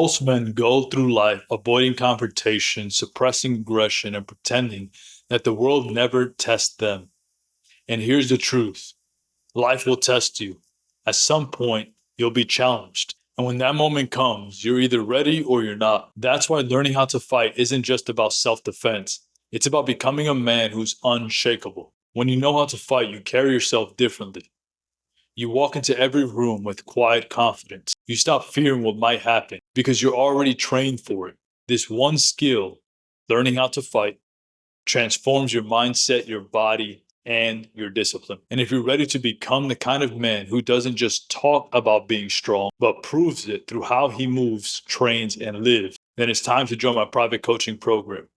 Most men go through life avoiding confrontation, suppressing aggression, and pretending that the world never tests them. And here's the truth: life will test you. At some point, you'll be challenged. And when that moment comes, you're either ready or you're not. That's why learning how to fight isn't just about self defense, it's about becoming a man who's unshakable. When you know how to fight, you carry yourself differently. You walk into every room with quiet confidence. You stop fearing what might happen because you're already trained for it. This one skill, learning how to fight, transforms your mindset, your body, and your discipline. And if you're ready to become the kind of man who doesn't just talk about being strong, but proves it through how he moves, trains, and lives, then it's time to join my private coaching program.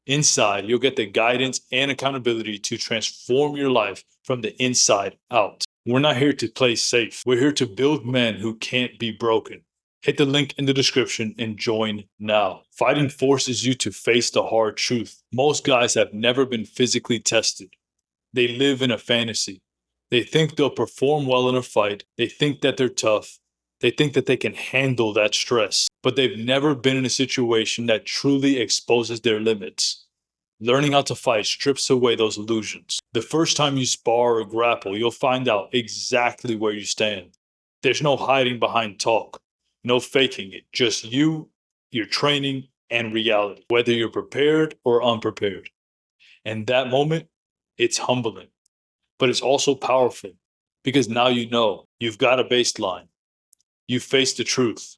Inside, you'll get the guidance and accountability to transform your life from the inside out. We're not here to play safe. We're here to build men who can't be broken. Hit the link in the description and join now. Fighting forces you to face the hard truth. Most guys have never been physically tested. They live in a fantasy. They think they'll perform well in a fight. They think that they're tough. They think that they can handle that stress, but they've never been in a situation that truly exposes their limits. Learning how to fight strips away those illusions. The first time you spar or grapple, you'll find out exactly where you stand. There's no hiding behind talk, no faking it, just you, your training, and reality, whether you're prepared or unprepared. And that moment, it's humbling, but it's also powerful because now you know you've got a baseline. You face the truth.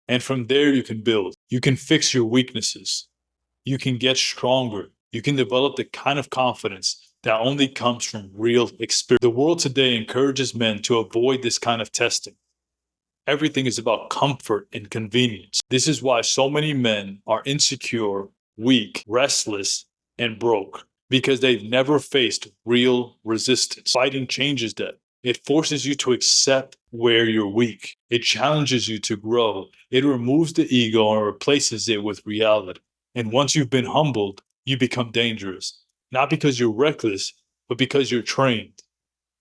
And from there, you can build. You can fix your weaknesses. You can get stronger. You can develop the kind of confidence that only comes from real experience. The world today encourages men to avoid this kind of testing. Everything is about comfort and convenience. This is why so many men are insecure, weak, restless, and broke, because they've never faced real resistance. Fighting changes that. It forces you to accept where you're weak. It challenges you to grow. It removes the ego and replaces it with reality. And once you've been humbled, you become dangerous. Not because you're reckless, but because you're trained.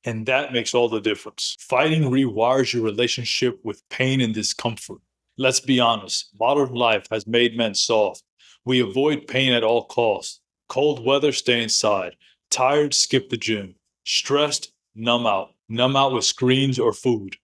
And that makes all the difference. Fighting rewires your relationship with pain and discomfort. Let's be honest, modern life has made men soft. We avoid pain at all costs. Cold weather, stay inside. Tired, skip the gym. Stressed, numb out. Numb out with screens or food.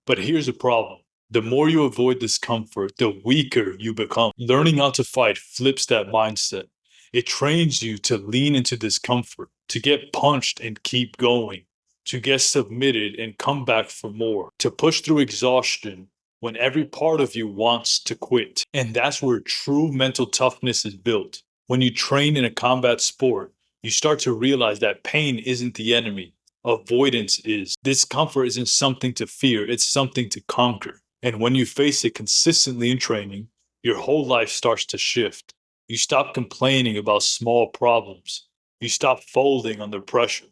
But here's the problem. The more you avoid discomfort, the weaker you become. Learning how to fight flips that mindset. It trains you to lean into discomfort, to get punched and keep going, to get submitted and come back for more, to push through exhaustion when every part of you wants to quit. And that's where true mental toughness is built. When you train in a combat sport, you start to realize that pain isn't the enemy. Avoidance is. Discomfort isn't something to fear, it's something to conquer. And when you face it consistently in training, your whole life starts to shift. You stop complaining about small problems. You stop folding under pressure.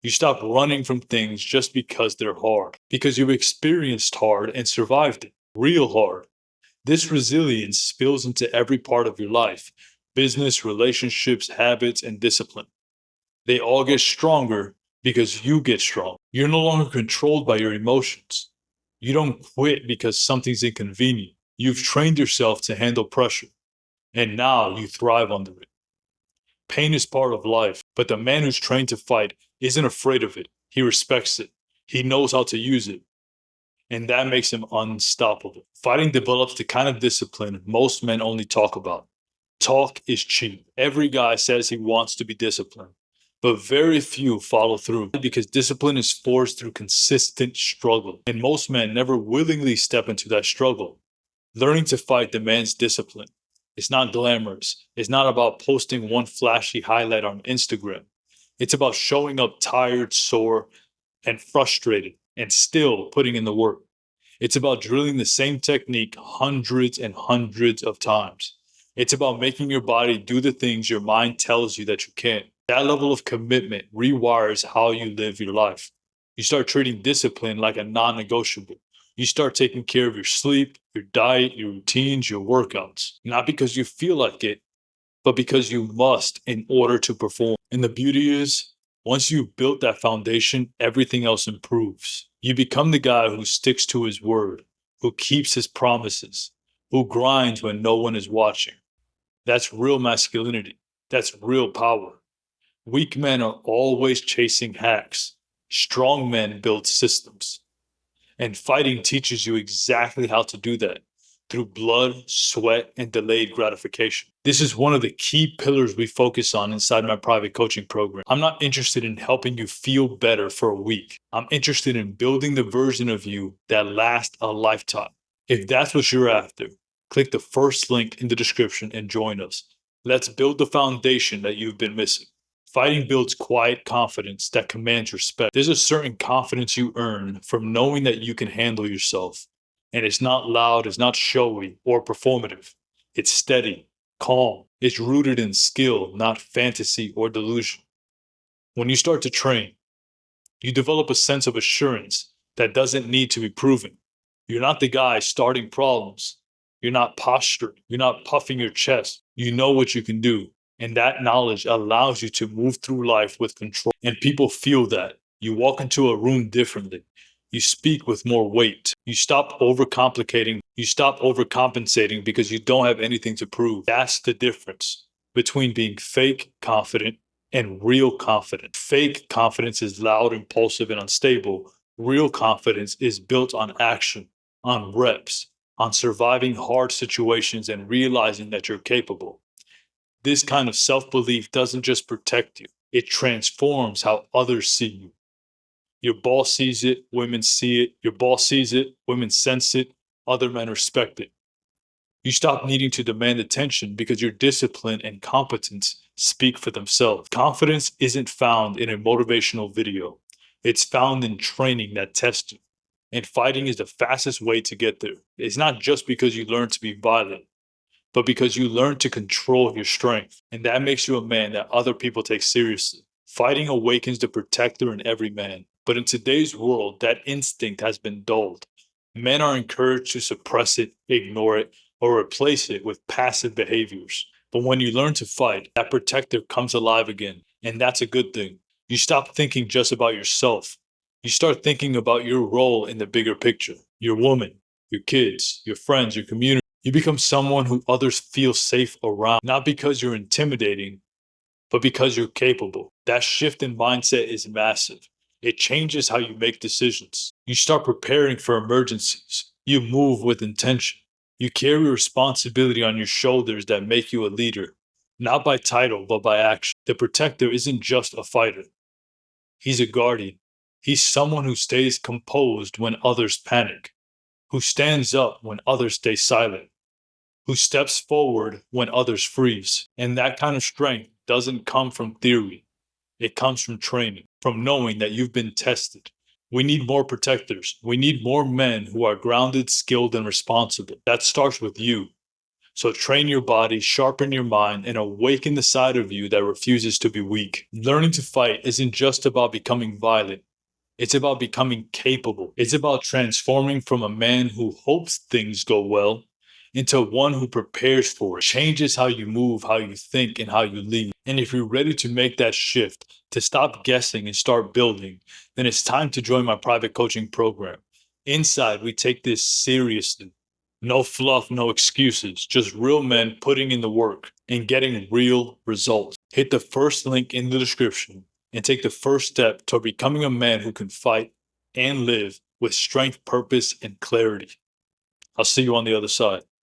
You stop running from things just because they're hard, because you've experienced hard and survived it, real hard. This resilience spills into every part of your life: business, relationships, habits, and discipline. They all get stronger because you get strong. You're no longer controlled by your emotions. You don't quit because something's inconvenient. You've trained yourself to handle pressure, and now you thrive under it. Pain is part of life, but the man who's trained to fight isn't afraid of it. He respects it. He knows how to use it. And that makes him unstoppable. Fighting develops the kind of discipline most men only talk about. Talk is cheap. Every guy says he wants to be disciplined, but very few follow through because discipline is forced through consistent struggle. And most men never willingly step into that struggle. Learning to fight demands discipline. It's not glamorous. It's not about posting one flashy highlight on Instagram. It's about showing up tired, sore, and frustrated, and still putting in the work. It's about drilling the same technique hundreds and hundreds of times. It's about making your body do the things your mind tells you that you can't. That level of commitment rewires how you live your life. You start treating discipline like a non-negotiable. You start taking care of your sleep, your diet, your routines, your workouts. Not because you feel like it, but because you must in order to perform. And the beauty is, once you've built that foundation, everything else improves. You become the guy who sticks to his word, who keeps his promises, who grinds when no one is watching. That's real masculinity. That's real power. Weak men are always chasing hacks. Strong men build systems. And fighting teaches you exactly how to do that through blood, sweat, and delayed gratification. This is one of the key pillars we focus on inside my private coaching program. I'm not interested in helping you feel better for a week. I'm interested in building the version of you that lasts a lifetime. If that's what you're after, click the first link in the description and join us. Let's build the foundation that you've been missing. Fighting builds quiet confidence that commands respect. There's a certain confidence you earn from knowing that you can handle yourself. And it's not loud, it's not showy or performative. It's steady, calm. It's rooted in skill, not fantasy or delusion. When you start to train, you develop a sense of assurance that doesn't need to be proven. You're not the guy starting problems. You're not posturing. You're not puffing your chest. You know what you can do. And that knowledge allows you to move through life with control. And people feel that. You walk into a room differently. You speak with more weight. You stop overcomplicating. You stop overcompensating because you don't have anything to prove. That's the difference between being fake confident and real confident. Fake confidence is loud, impulsive, and unstable. Real confidence is built on action, on reps, on surviving hard situations and realizing that you're capable. This kind of self-belief doesn't just protect you, it transforms how others see you. Your boss sees it, women see it. Your boss sees it, women sense it, other men respect it. You stop needing to demand attention because your discipline and competence speak for themselves. Confidence isn't found in a motivational video. It's found in training that tests you. And fighting is the fastest way to get there. It's not just because you learn to be violent, but because you learn to control your strength. And that makes you a man that other people take seriously. Fighting awakens the protector in every man. But in today's world, that instinct has been dulled. Men are encouraged to suppress it, ignore it, or replace it with passive behaviors. But when you learn to fight, that protector comes alive again. And that's a good thing. You stop thinking just about yourself. You start thinking about your role in the bigger picture. Your woman, your kids, your friends, your community. You become someone who others feel safe around, not because you're intimidating, but because you're capable. That shift in mindset is massive. It changes how you make decisions. You start preparing for emergencies. You move with intention. You carry responsibility on your shoulders that make you a leader, not by title, but by action. The protector isn't just a fighter. He's a guardian. He's someone who stays composed when others panic, who stands up when others stay silent, who steps forward when others freeze. And that kind of strength doesn't come from theory. It comes from training, from knowing that you've been tested. We need more protectors. We need more men who are grounded, skilled, and responsible. That starts with you. So train your body, sharpen your mind, and awaken the side of you that refuses to be weak. Learning to fight isn't just about becoming violent. It's about becoming capable. It's about transforming from a man who hopes things go well into one who prepares for it, changes how you move, how you think, and how you lead. And if you're ready to make that shift, to stop guessing and start building, then it's time to join my private coaching program. Inside, we take this seriously. No fluff, no excuses, just real men putting in the work and getting real results. Hit the first link in the description and take the first step toward becoming a man who can fight and live with strength, purpose, and clarity. I'll see you on the other side.